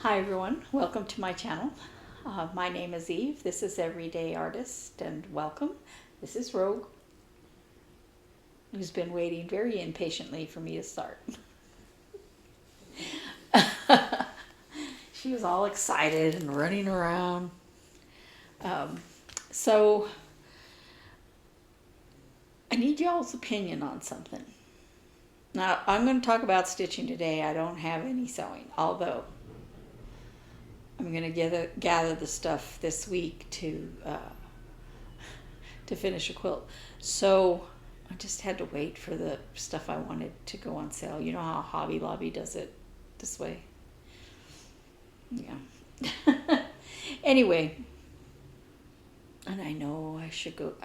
Hi everyone, welcome to my channel. My name is Eve, this is Everyday Artist, and welcome. This is Rogue, who's been waiting very impatiently for me to start. She was all excited and running around. So I need y'all's opinion on something. Now, I'm going to talk about stitching today. I don't have any sewing, although I'm going to gather the stuff this week to finish a quilt. So I just had to wait for the stuff I wanted to go on sale. You know how Hobby Lobby does it this way? Yeah. Anyway, and I know I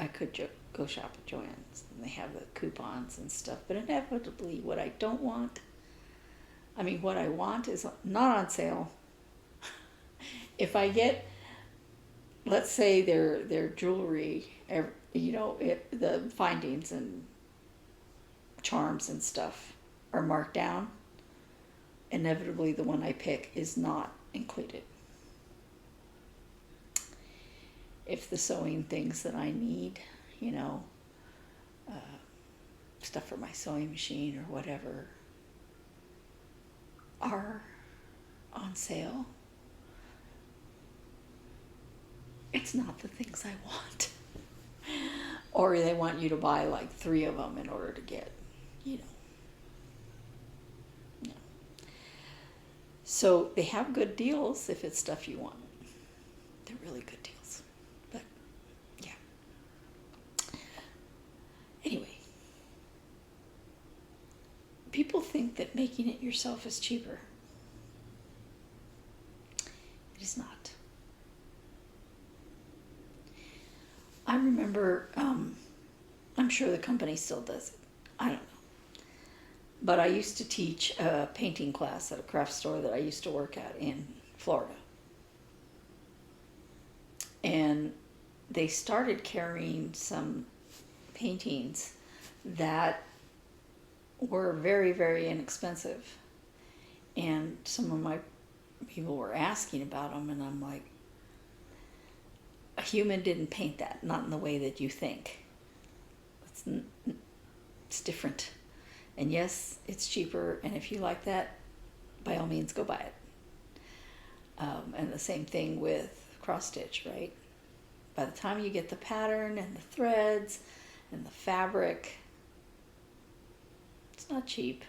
could go shop at Joann's, and they have the coupons and stuff, but inevitably what I want is not on sale. If I get, let's say their jewelry, the findings and charms and stuff are marked down, inevitably the one I pick is not included. If the sewing things that I need, stuff for my sewing machine or whatever, are on sale, it's not the things I want. Or they want you to buy like 3 of them in order to get, Yeah. So they have good deals if it's stuff you want. They're really good deals. But, yeah. Anyway. People think that making it yourself is cheaper. It is not. I remember, I'm sure the company still does it. I don't know. But I used to teach a painting class at a craft store that I used to work at in Florida. And they started carrying some paintings that were very, very inexpensive. And some of my people were asking about them, and I'm like, a human didn't paint that, not in the way that you think. It's different. And yes, it's cheaper, and if you like that, by all means, go buy it. And the same thing with cross stitch, right? By the time you get the pattern and the threads and the fabric, it's not cheap,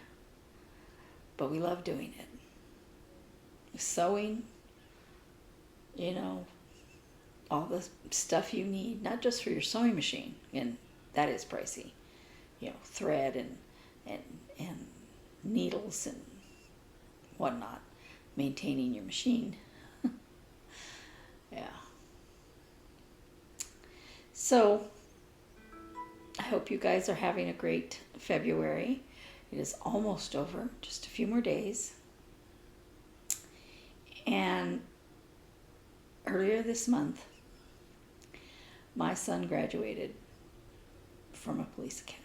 but we love doing it. Sewing, all the stuff you need, not just for your sewing machine, and that is pricey, thread and needles and whatnot, maintaining your machine. Yeah. So I hope you guys are having a great February. It is almost over, just a few more days. And earlier this month, my son graduated from a police academy.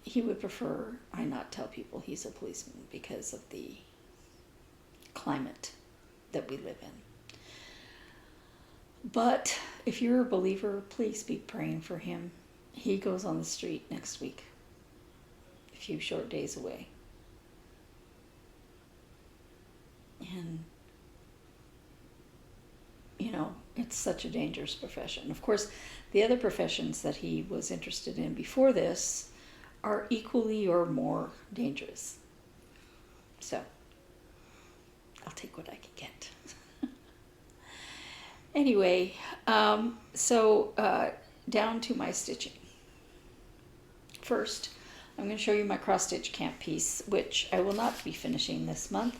He would prefer I not tell people he's a policeman because of the climate that we live in. But if you're a believer, please be praying for him. He goes on the street next week, a few short days away. And it's such a dangerous profession. Of course, the other professions that he was interested in before this are equally or more dangerous. So, I'll take what I can get. Anyway, down to my stitching. First, I'm going to show you my CrossStitchCamp piece, which I will not be finishing this month,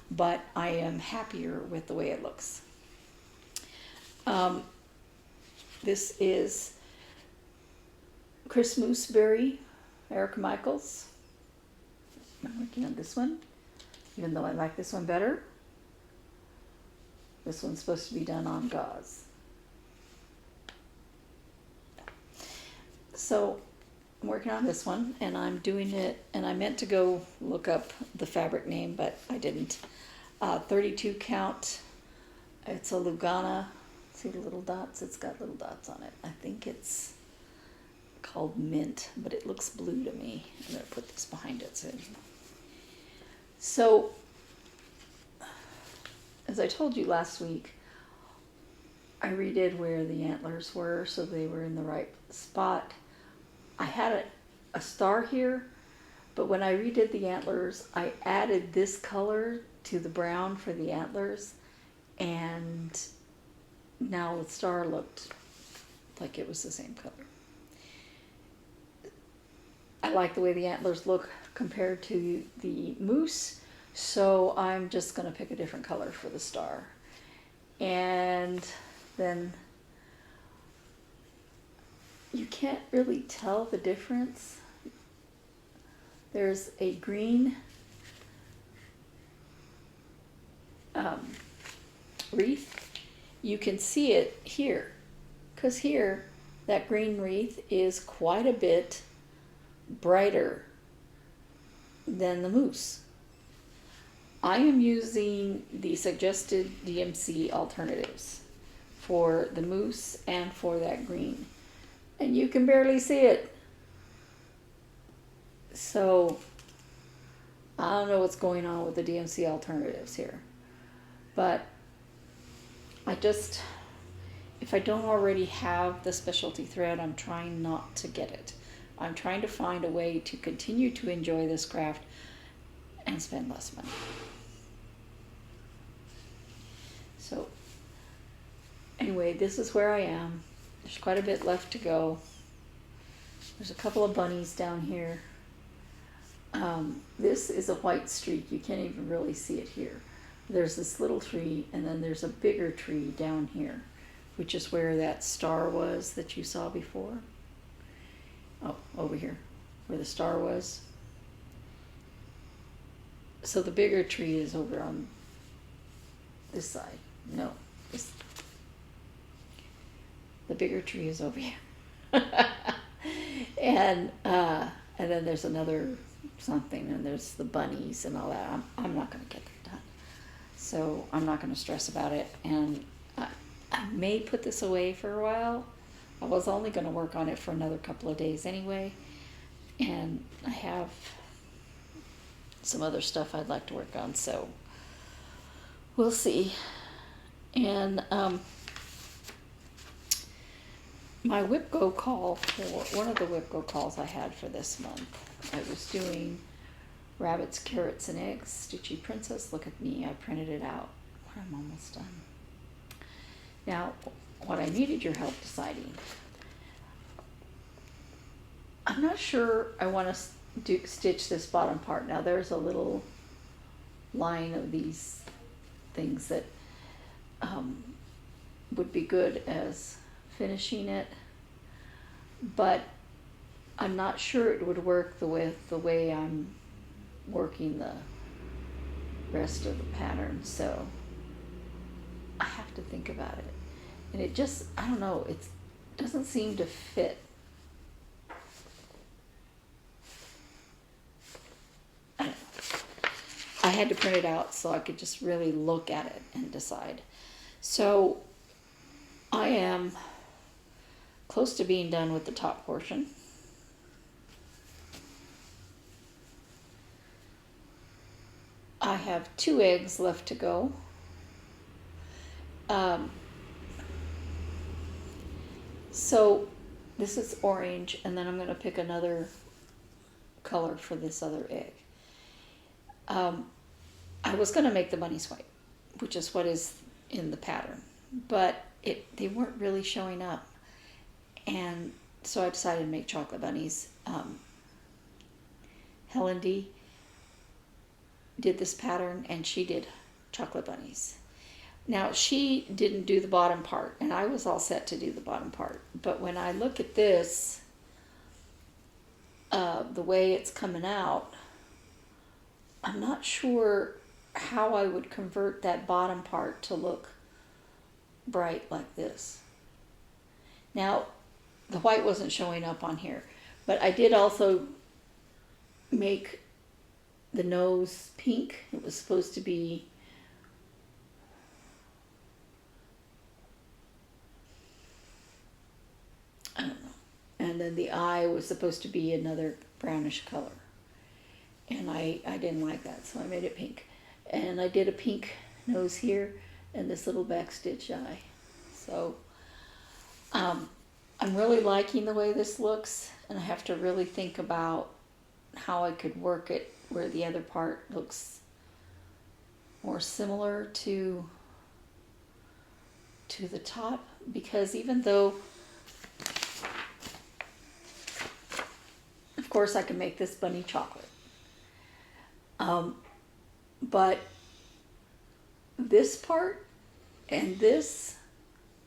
but I am happier with the way it looks. This is Crismoose Berry, Erica Michaels. I'm working on this one, even though I like this one better. This one's supposed to be done on gauze. So I'm working on this one, and I'm doing it, and I meant to go look up the fabric name, but I didn't. 32 count. It's a Lugana. See the little dots? It's got little dots on it. I think it's called Mint, but it looks blue to me. I'm going to put this behind it. So, as I told you last week, I redid where the antlers were so they were in the right spot. I had a star here, but when I redid the antlers, I added this color to the brown for the antlers, and now the star looked like it was the same color. I like the way the antlers look compared to the moose, so I'm just going to pick a different color for the star. And then you can't really tell the difference. There's a green wreath. You can see it here, because here that green wreath is quite a bit brighter than the moose. I am using the suggested DMC alternatives for the moose and for that green, and you can barely see it. So I don't know what's going on with the DMC alternatives here, but if I don't already have the specialty thread, I'm trying not to get it. I'm trying to find a way to continue to enjoy this craft and spend less money. So anyway, this is where I am. There's quite a bit left to go. There's a couple of bunnies down here. This is a white streak. You can't even really see it here. There's this little tree, and then there's a bigger tree down here, which is where that star was that you saw before. Oh, over here, where the star was. So the bigger tree is over on this side. No, the bigger tree is over here. and then there's another something, and there's the bunnies and all that. I'm not going to get that done. So I'm not going to stress about it. And I may put this away for a while. I was only going to work on it for another couple of days anyway. And I have some other stuff I'd like to work on, so we'll see. And my WIPGO call, for one of the WIPGO calls I had for this month, I was doing rabbits, carrots, and eggs. Stitchy Princess, look at me, I printed it out. I'm almost done. Now, what I needed your help deciding. I'm not sure I want to stitch this bottom part. Now there's a little line of these things that would be good as finishing it, but I'm not sure it would work with the way I'm working the rest of the pattern, so I have to think about it. And it just, I don't know, it doesn't seem to fit. I don't know. I had to print it out so I could just really look at it and decide. So I am close to being done with the top portion. I have 2 eggs left to go. So this is orange, and then I'm going to pick another color for this other egg. I was going to make the bunnies white, which is what is in the pattern, but they weren't really showing up, and so I decided to make chocolate bunnies. Helen D did this pattern, and she did chocolate bunnies. Now, she didn't do the bottom part, and I was all set to do the bottom part. But when I look at this, the way it's coming out, I'm not sure how I would convert that bottom part to look bright like this. Now, the white wasn't showing up on here, but I did also make the nose pink. It was supposed to be then the eye was supposed to be another brownish color. And I didn't like that, so I made it pink. And I did a pink nose here and this little backstitch eye. So I'm really liking the way this looks, and I have to really think about how I could work it where the other part looks more similar to the top, because even though, of course, I can make this bunny chocolate, but this part and this,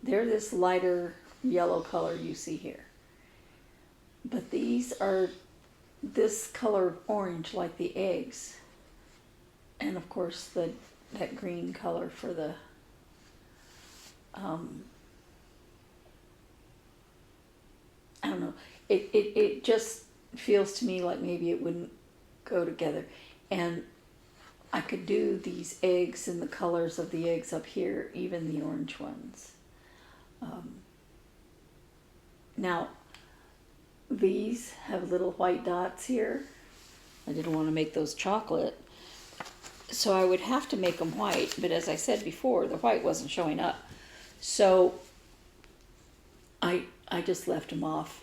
they're this lighter yellow color you see here, but these are this color of orange like the eggs, and of course that green color for the I don't know, it just feels to me like maybe it wouldn't go together. And I could do these eggs in the colors of the eggs up here, even the orange ones. Now these have little white dots here. I didn't want to make those chocolate, so I would have to make them white, but as I said before, the white wasn't showing up. So I just left them off.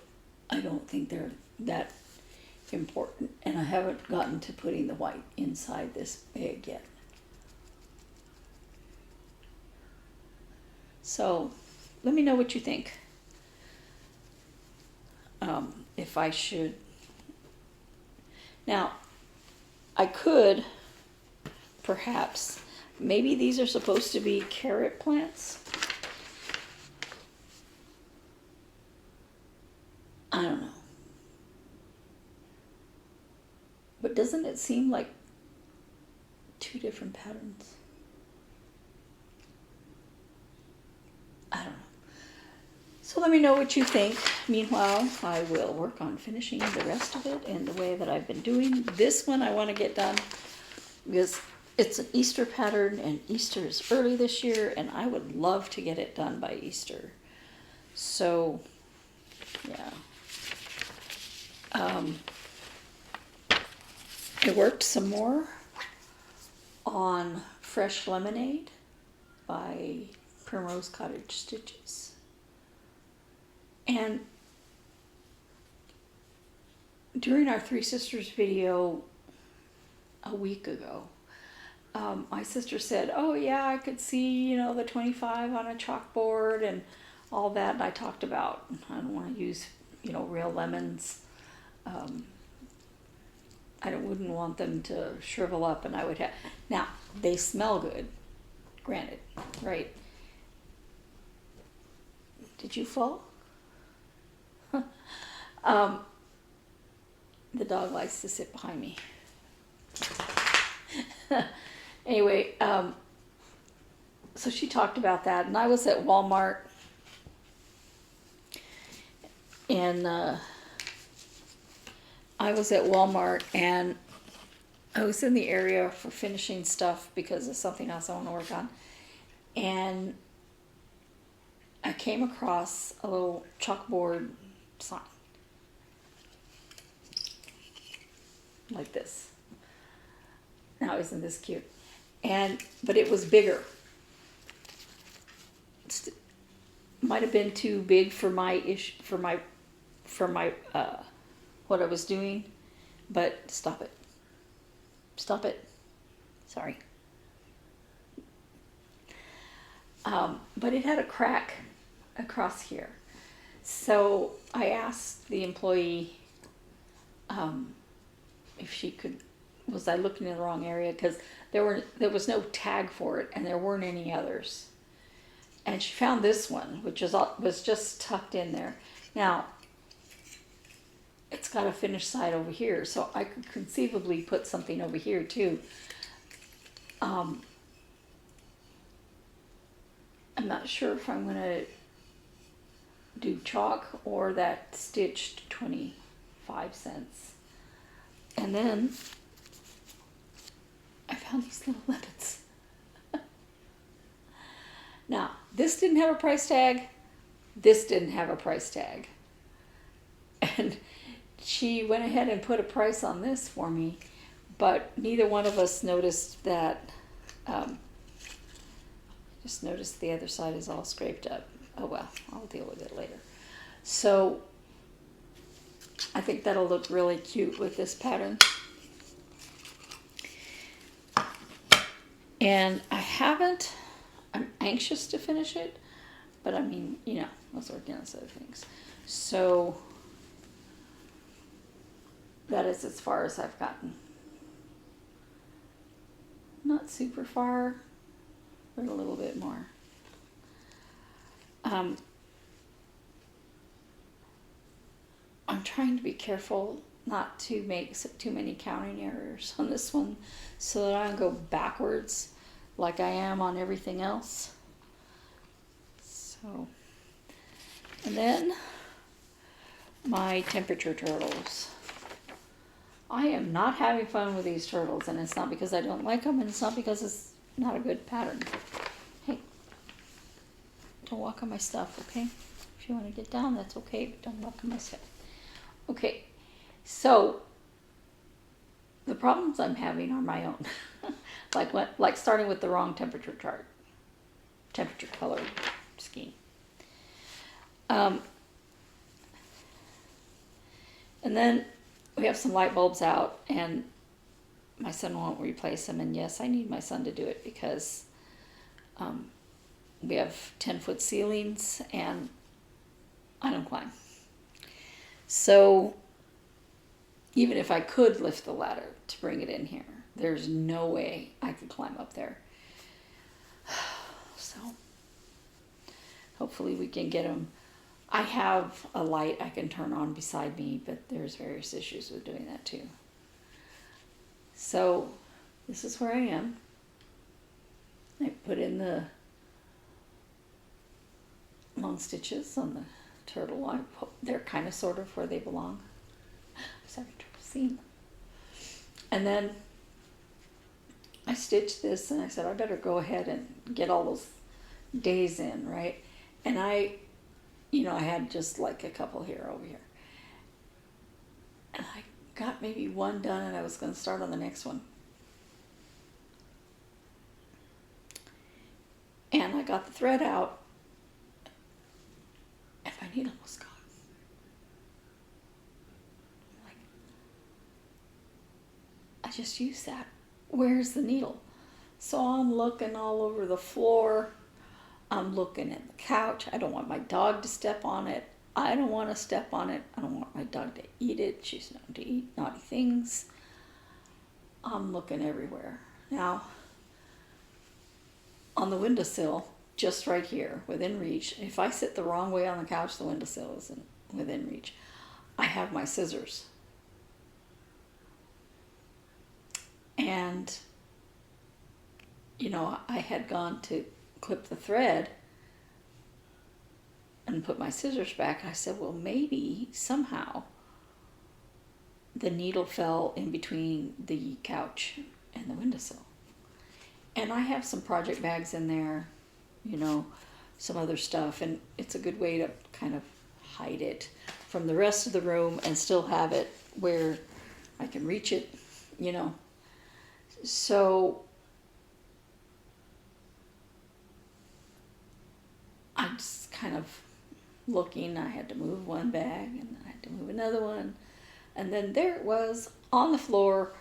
I don't think they're that important, and I haven't gotten to putting the white inside this egg yet. So let me know what you think. If I should. Now, I could perhaps, maybe these are supposed to be carrot plants. I don't know. But doesn't it seem like two different patterns? I don't know. So let me know what you think. Meanwhile, I will work on finishing the rest of it in the way that I've been doing. This one I want to get done because it's an Easter pattern, and Easter is early this year, and I would love to get it done by Easter. So, yeah. I worked some more on Fresh Lemonade by Primrose Cottage Stitches. And during our Three Sisters video a week ago, my sister said, oh yeah, I could see, the 25 on a chalkboard and all that. And I talked about, I don't want to use, real lemons. I wouldn't want them to shrivel up, and I would have, now they smell good, granted, right? Did you fall? The dog likes to sit behind me. Anyway, so she talked about that, and I was at Walmart, and I was in the area for finishing stuff because of something else I want to work on, and I came across a little chalkboard sign like this. Now, isn't this cute? But it was bigger. Might have been too big for my what I was doing, but stop it. Stop it. Sorry. But it had a crack across here. So I asked the employee if she could, was I looking in the wrong area? Because there was no tag for it, and there weren't any others. And she found this one, which was just tucked in there. Now, it's got a finished side over here, so I could conceivably put something over here too. I'm not sure if I'm going to do chalk or that stitched 25 cents. And then I found these little lemons. Now, this didn't have a price tag. This didn't have a price tag. And she went ahead and put a price on this for me, but neither one of us noticed that. Just noticed the other side is all scraped up. Oh well, I'll deal with it later. So I think that'll look really cute with this pattern. And I'm anxious to finish it, but I mean, you know, let's work on other things. So that is as far as I've gotten. Not super far, but a little bit more. I'm trying to be careful not to make too many counting errors on this one so that I don't go backwards like I am on everything else. So, and then my temperature turtles. I am not having fun with these turtles, and it's not because I don't like them, and it's not because it's not a good pattern. Hey, don't walk on my stuff, okay? If you want to get down, that's okay, but don't walk on my stuff. Okay, so the problems I'm having are my own. like starting with the wrong temperature chart, temperature color scheme. And then we have some light bulbs out, and my son won't replace them. And yes, I need my son to do it because we have 10-foot ceilings, and I don't climb. So even if I could lift the ladder to bring it in here, there's no way I could climb up there. So hopefully we can get them. I have a light I can turn on beside me, but there's various issues with doing that too. So this is where I am. I put in the long stitches on the turtle. They're kind of sort of where they belong. I'm sorry, trouble seeing them. And then I stitched this, and I said I better go ahead and get all those days in, right? And I had just like a couple here over here. And I got maybe one done, and I was going to start on the next one. And I got the thread out, and my needle was gone. Like, I just used that. Where's the needle? So I'm looking all over the floor. I'm looking at the couch. I don't want my dog to step on it. I don't want to step on it. I don't want my dog to eat it. She's known to eat naughty things. I'm looking everywhere. Now, on the windowsill, just right here, within reach, if I sit the wrong way on the couch, the windowsill isn't within reach. I have my scissors. And, I had gone to clip the thread and put my scissors back. I said, well, maybe somehow the needle fell in between the couch and the windowsill. And I have some project bags in there, some other stuff, and it's a good way to kind of hide it from the rest of the room and still have it where I can reach it, So I'm just kind of looking. I had to move one bag, and I had to move another one. And then there it was on the floor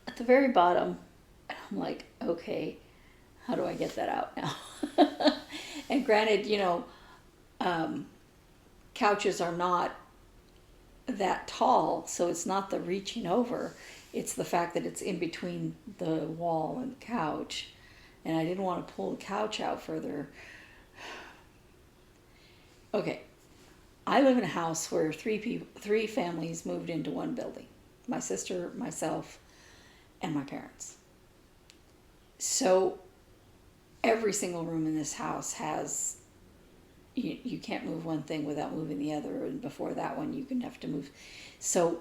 at the very bottom. And I'm like, okay, how do I get that out now? And granted, couches are not that tall, so it's not the reaching over. It's the fact that it's in between the wall and the couch. And I didn't want to pull the couch out further. Okay, I live in a house where three families moved into one building. My sister, myself, and my parents. So every single room in this house has, you can't move one thing without moving the other, and before that one you can have to move. So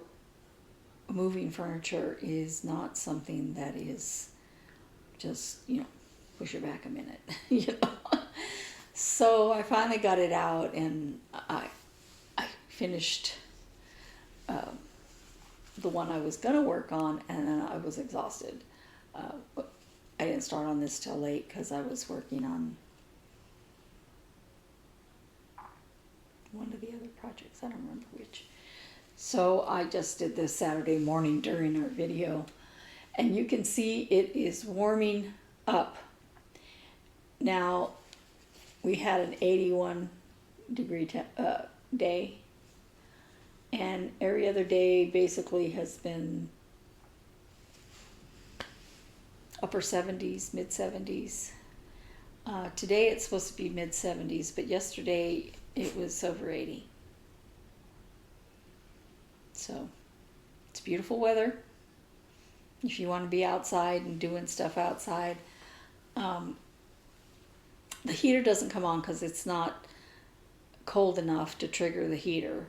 moving furniture is not something that is just, push it back a minute, So I finally got it out, and I finished the one I was going to work on, and then I was exhausted. I didn't start on this till late because I was working on one of the other projects. I don't remember which. So I just did this Saturday morning during our video, and you can see it is warming up. Now, we had an 81-degree day, and every other day basically has been upper 70s, mid 70s. Today it's supposed to be mid 70s, but yesterday it was over 80. So it's beautiful weather if you want to be outside and doing stuff outside. The heater doesn't come on because it's not cold enough to trigger the heater.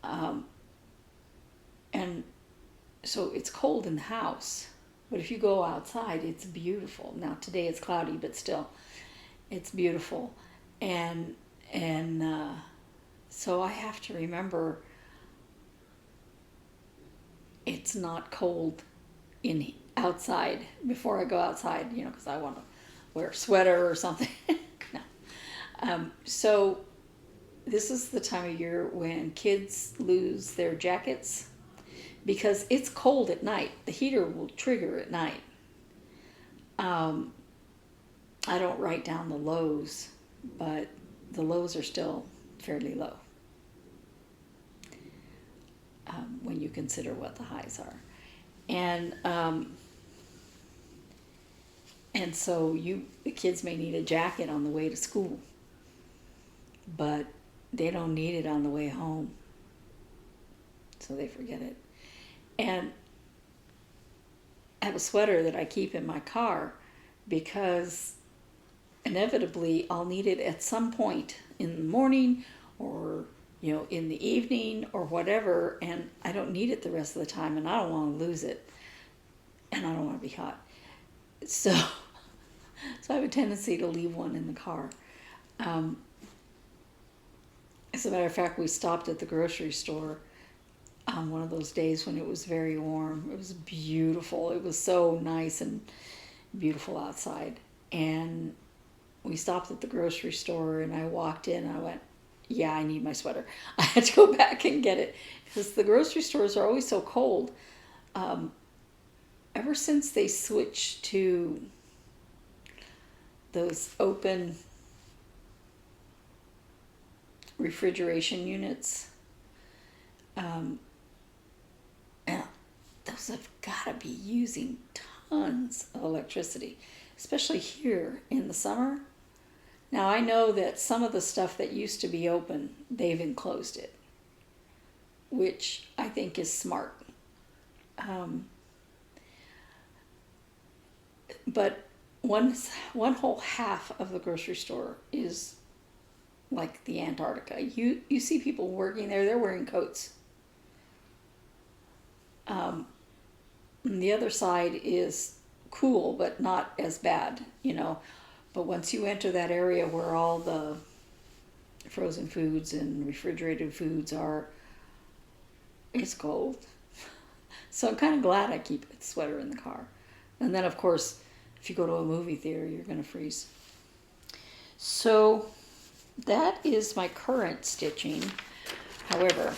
And so it's cold in the house. But if you go outside, it's beautiful. Now today it's cloudy, but still, it's beautiful. And so I have to remember it's not cold outside before I go outside, because I want to wear a sweater or something. No. So this is the time of year when kids lose their jackets because it's cold at night. The heater will trigger at night. I don't write down the lows, but the lows are still fairly low when you consider what the highs are. And so the kids may need a jacket on the way to school, but they don't need it on the way home. So they forget it. And I have a sweater that I keep in my car because inevitably I'll need it at some point in the morning or in the evening or whatever, and I don't need it the rest of the time, and I don't want to lose it, and I don't want to be hot. So I have a tendency to leave one in the car. As a matter of fact, we stopped at the grocery store on one of those days when it was very warm. It was beautiful. It was so nice and beautiful outside. And we stopped at the grocery store, and I walked in, and I went, yeah, I need my sweater. I had to go back and get it because the grocery stores are always so cold. Ever since they switched to those open refrigeration units, those have got to be using tons of electricity, especially here in the summer. Now, I know that some of the stuff that used to be open, they've enclosed it, which I think is smart. But one whole half of the grocery store is like the Antarctica. You see people working there, they're wearing coats. And the other side is cool, but not as bad, But once you enter that area where all the frozen foods and refrigerated foods are, it's cold. So I'm kind of glad I keep a sweater in the car. And then, of course, if you go to a movie theater, you're going to freeze. So that is my current stitching. However,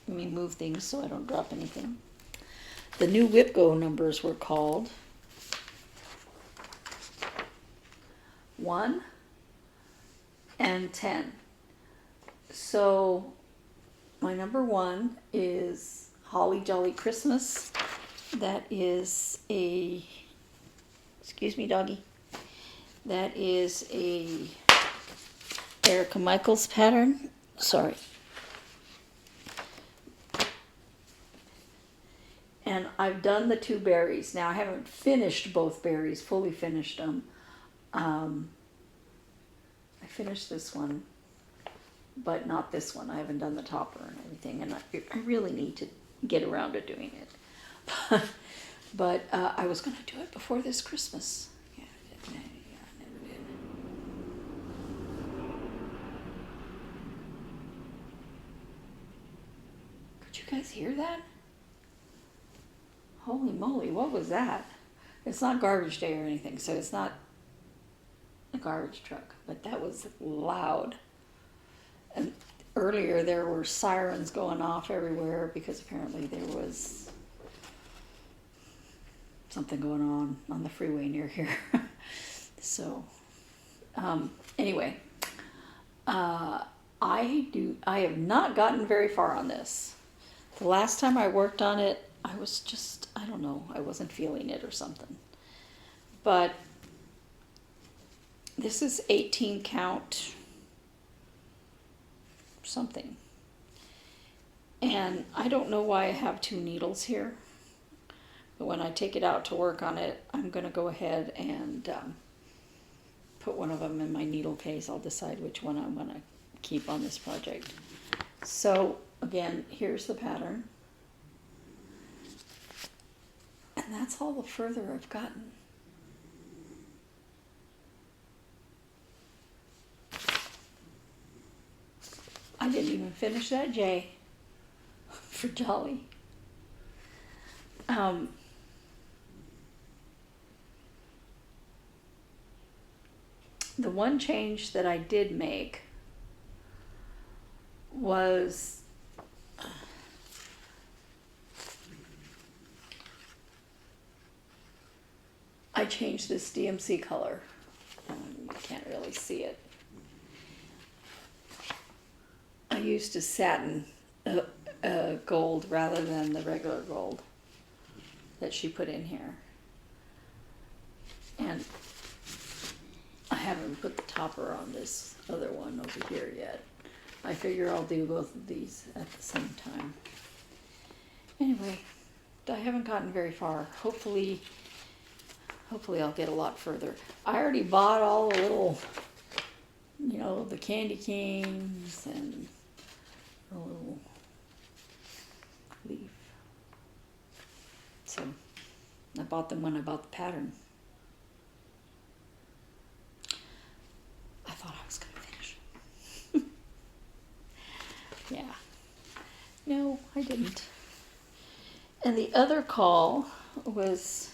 let me move things so I don't drop anything. The new WIPGO numbers were called 1 and 10. So my number 1 is Holly Jolly Christmas. That is excuse me, doggy. That is a Erica Michaels pattern. Sorry. And I've done the 2 berries. Now I haven't finished both berries, fully finished them. I finished this one, but not this one. I haven't done the topper and everything, and I really need to get around to doing it. But I was going to do it before this Christmas. Yeah, I never did. Did you guys hear that? Holy moly, what was that? It's not garbage day or anything, so it's not a garbage truck, but that was loud. And earlier there were sirens going off everywhere because apparently there was something going on the freeway near here. So, anyway, I have not gotten very far on this. The last time I worked on it, I was just, I don't know, I wasn't feeling it or something. But this is 18 count something. And I don't know why I have 2 needles here. But when I take it out to work on it, I'm going to go ahead and put one of them in my needle case. I'll decide which one I'm going to keep on this project. So again, here's the pattern. And that's all the further I've gotten. I didn't even finish that J for Jolly. The one change that I did make was I changed this DMC color. You can't really see it. I used a satin gold rather than the regular gold that she put in here. And I haven't put the topper on this other one over here yet. I figure I'll do both of these at the same time. Anyway, I haven't gotten very far. Hopefully I'll get a lot further. I already bought all the little, you know, the candy canes and a little leaf. So I bought them when I bought the pattern. I thought I was going to finish. Yeah. No, I didn't. And the other call was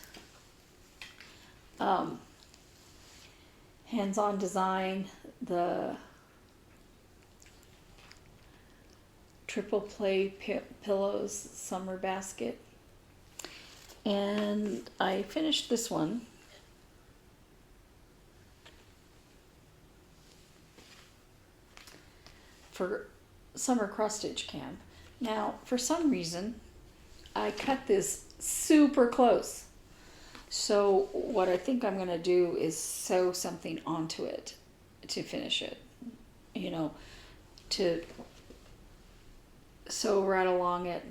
hands-on design, the triple play pillows summer basket. And I finished this one. For summer cross-stitch camp. Now, for some reason, I cut this super close. So what I think I'm going to do is sew something onto it to finish it. You know, to sew right along it.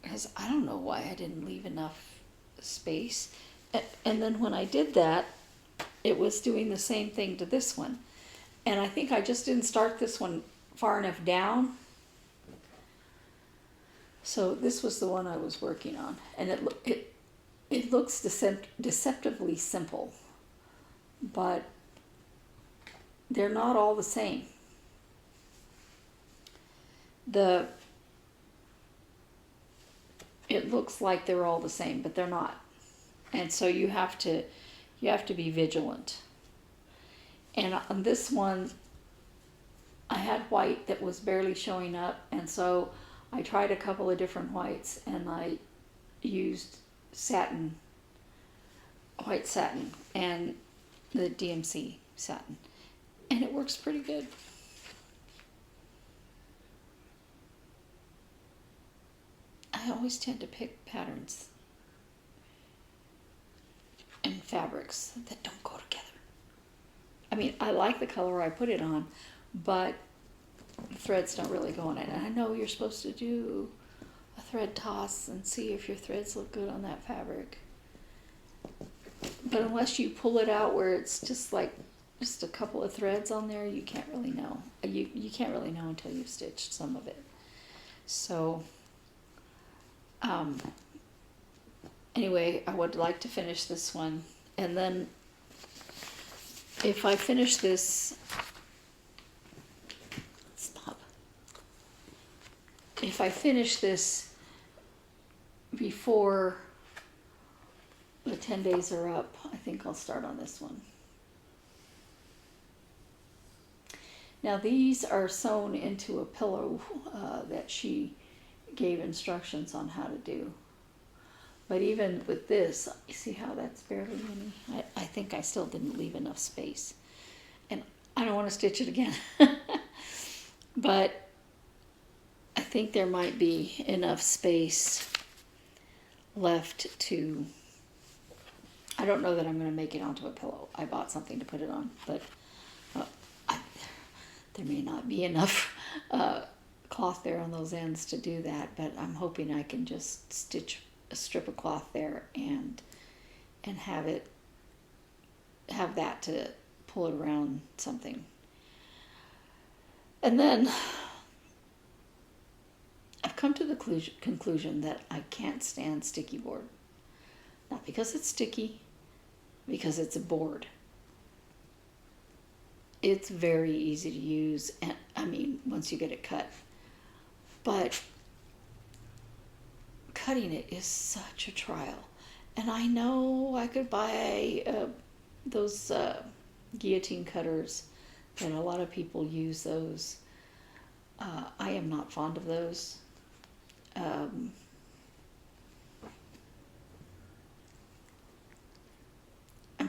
Because I don't know why I didn't leave enough space. And then when I did that, it was doing the same thing to this one. And I think I just didn't start this one far enough down. So this was the one I was working on. And it looks deceptively simple. But they're not all the same. It looks like they're all the same, but they're not. And so you have to be vigilant. And on this one, I had white that was barely showing up, and so I tried a couple of different whites, and I used satin, white satin, and the DMC satin, and it works pretty good. I always tend to pick patterns and fabrics that don't go together. I mean, I like the color I put it on, but the threads don't really go on it. And I know you're supposed to do a thread toss and see if your threads look good on that fabric. But unless you pull it out where it's just a couple of threads on there, you can't really know. You can't really know until you've stitched some of it. So, anyway, I would like to finish this one. And then if I finish this, stop. if I finish this before the 10 days are up, I think I'll start on this one. Now these are sewn into a pillow that she gave instructions on how to do. But even with this, you see how that's barely any? I think I still didn't leave enough space. And I don't want to stitch it again. But I think there might be enough space left to... I don't know that I'm going to make it onto a pillow. I bought something to put it on, but there may not be enough cloth there on those ends to do that, but I'm hoping I can just stitch a strip of cloth there and have that to pull it around something. And then I've come to the conclusion that I can't stand sticky board. Not because it's sticky, because it's a board. It's very easy to use, and I mean, once you get it cut. But cutting it is such a trial. And I know I could buy those guillotine cutters, and a lot of people use those. I am not fond of those. I'm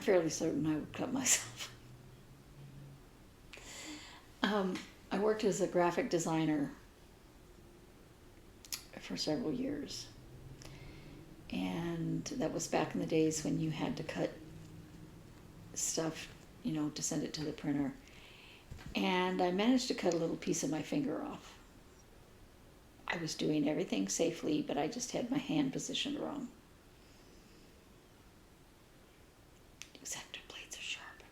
fairly certain I would cut myself. I worked as a graphic designer for several years. And that was back in the days when you had to cut stuff, you know, to send it to the printer. And I managed to cut a little piece of my finger off. I was doing everything safely, but I just had my hand positioned wrong. Exacto blades are sharp.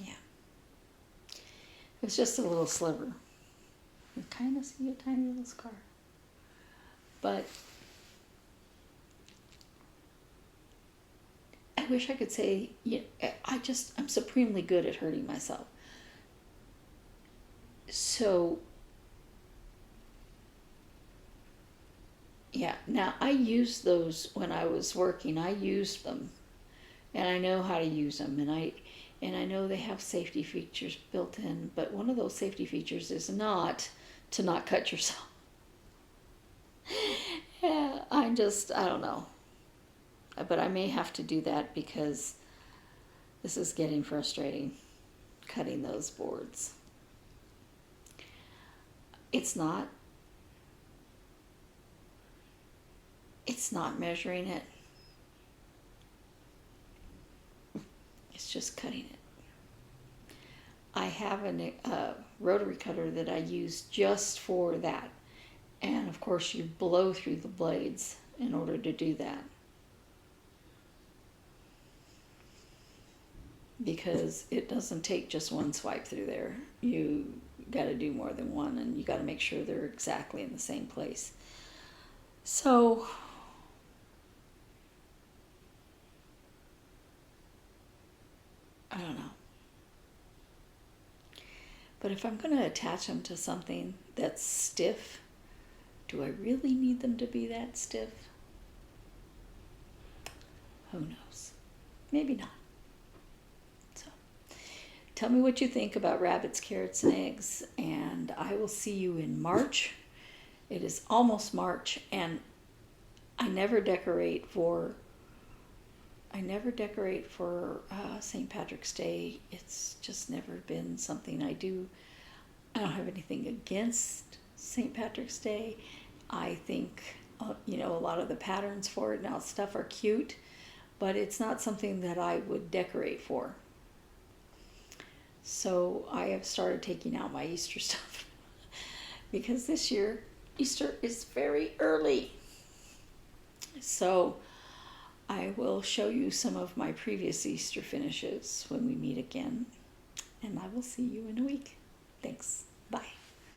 Yeah. It was just a little sliver. You kind of see a tiny little scar. But I wish I could say, yeah, I'm supremely good at hurting myself. So, yeah, now I used those when I was working. I used them, and I know how to use them, and I know they have safety features built in, but one of those safety features is not to not cut yourself. Yeah, I don't know. But I may have to do that because this is getting frustrating, cutting those boards. It's not measuring it. It's just cutting it. I have a rotary cutter that I use just for that. And of course you blow through the blades in order to do that. Because it doesn't take just one swipe through there. You got to do more than one, and you got to make sure they're exactly in the same place. So I don't know. But if I'm going to attach them to something that's stiff, do I really need them to be that stiff? Who knows? Maybe not. So, tell me what you think about rabbits, carrots, and eggs, and I will see you in March. It is almost March, and I never decorate for St. Patrick's Day. It's just never been something I do. I don't have anything against St. Patrick's Day. I think, a lot of the patterns for it now stuff are cute, but it's not something that I would decorate for. So I have started taking out my Easter stuff because this year Easter is very early. So I will show you some of my previous Easter finishes when we meet again, and I will see you in a week. Thanks. Bye.